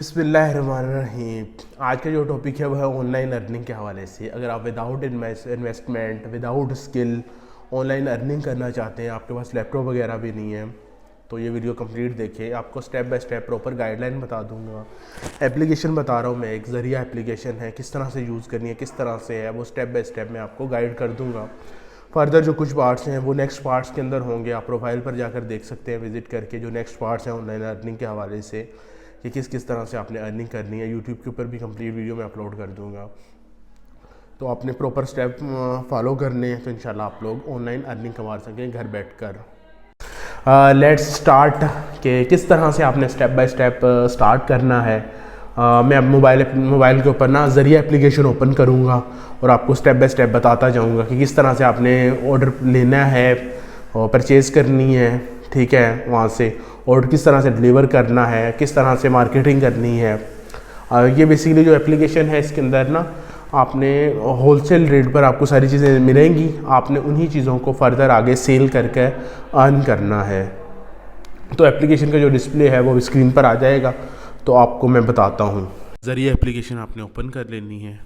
बिस्मिल्लाहिर्रहमानिर्रहीम। आज का जो टॉपिक है वो है ऑनलाइन अर्निंग के हवाले से। अगर आप without investment, without skill online earning करना चाहते हैं, आपके पास लैपटॉप वगैरह भी नहीं है, तो ये वीडियो कंप्लीट देखिए। आपको step by step proper guideline बता दूंगा। एप्लीकेशन बता रहा हूँ मैं, एक ज़रिया एप्लीकेशन है, किस तरह से यूज़ करनी है, किस तरह से है, वो स्टेप बाय स्टेप मैं आपको गाइड कर दूँगा। फर्दर जो कुछ पार्ट्स हैं वो नेक्स्ट पार्ट्स के अंदर होंगे, आप प्रोफाइल पर जाकर देख सकते हैं विज़िट करके। जो नेक्स्ट पार्ट्स हैं ऑनलाइन अर्निंग के हवाले से कि किस किस तरह से आपने अर्निंग करनी है, यूट्यूब के ऊपर भी कंप्लीट वीडियो मैं अपलोड कर दूंगा। तो आपने प्रॉपर स्टेप फॉलो करने हैं तो इंशाल्लाह आप लोग ऑनलाइन अर्निंग कमा सकें घर बैठकर। लेट्स स्टार्ट कि किस तरह से आपने स्टेप बाय स्टेप स्टार्ट करना है। मैं अब मोबाइल के ऊपर ना ज़रिया एप्लीकेशन ओपन करूँगा और आपको स्टेप बाय स्टेप बताता जाऊँगा कि किस तरह से आपने ऑर्डर लेना है और परचेज़ करनी है, ठीक है, वहाँ से ऑर्डर किस तरह से डिलीवर करना है, किस तरह से मार्केटिंग करनी है। ये बेसिकली जो एप्लीकेशन है इसके अंदर ना आपने होलसेल रेट पर आपको सारी चीज़ें मिलेंगी, आपने उन्हीं चीज़ों को फर्दर आगे सेल करके अर्न करना है। तो एप्लीकेशन का जो डिस्प्ले है वो स्क्रीन पर आ जाएगा, तो आपको मैं बताता हूँ। ज़रिए एप्लीकेशन आपने ओपन कर लेनी है।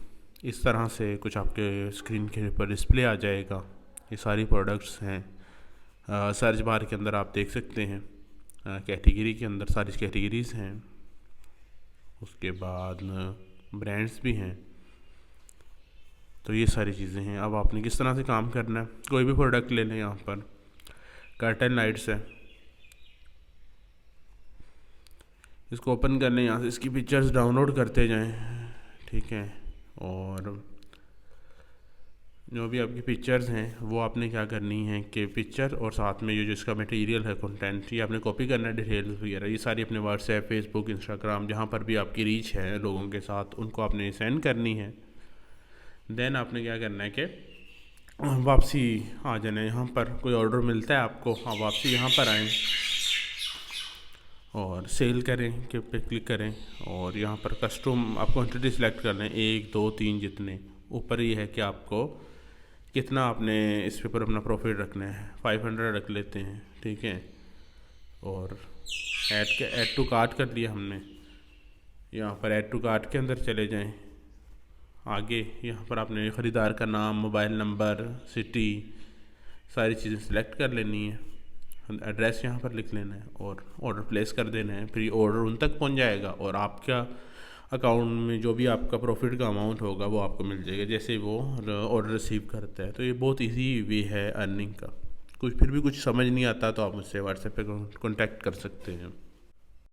इस तरह से कुछ आपके स्क्रीन के ऊपर डिस्प्ले आ जाएगा। ये सारी प्रोडक्ट्स हैं। सर्च बार के अंदर आप देख सकते हैं, कैटेगरी के अंदर सारी कैटेगरीज़ हैं। उसके बाद ब्रांड्स भी हैं। तो ये सारी चीज़ें हैं। अब आपने किस तरह से काम करना है, कोई भी प्रोडक्ट ले लें। यहाँ पर कर्टन लाइट्स है, इसको ओपन कर लें। यहाँ से इसकी पिक्चर्स डाउनलोड करते जाएं, ठीक है। और जो भी आपकी पिक्चर्स हैं वो आपने क्या करनी है कि पिक्चर और साथ में ये जो इसका मटेरियल है, कंटेंट, ये आपने कॉपी करना है। डिटेल्स वगैरह ये सारी अपने व्हाट्सएप, फेसबुक, इंस्टाग्राम, जहाँ पर भी आपकी रीच है लोगों के साथ, उनको आपने सेंड करनी है। देन आपने क्या करना है कि वापसी आ जाना है। यहाँ पर कोई ऑर्डर मिलता है आपको, आप वापसी यहाँ पर आएँ और सेल करें के पे क्लिक करें और यहाँ पर कस्टम आप क्वान्टिटी सेलेक्ट कर लें, 1 2 3 जितने। ऊपर ये है कि आपको कितना आपने इस पेपर अपना प्रॉफिट रखना है। 500 रख लेते हैं, ठीक है। और ऐड टू कार्ट कर लिया हमने। यहाँ पर ऐड टू कार्ट के अंदर चले जाएं। आगे यहाँ पर आपने ख़रीदार का नाम, मोबाइल नंबर, सिटी, सारी चीज़ें सेलेक्ट कर लेनी है। एड्रेस यहाँ पर लिख लेना है और ऑर्डर प्लेस कर देना है। फिर ऑर्डर उन तक पहुँच जाएगा और आपका अकाउंट में जो भी आपका प्रॉफिट का अमाउंट होगा वो आपको मिल जाएगा जैसे वो ऑर्डर रिसीव करता है। तो ये बहुत इजी वे है अर्निंग का। कुछ फिर भी कुछ समझ नहीं आता तो आप मुझसे व्हाट्सएप पे कांटेक्ट कर सकते हैं।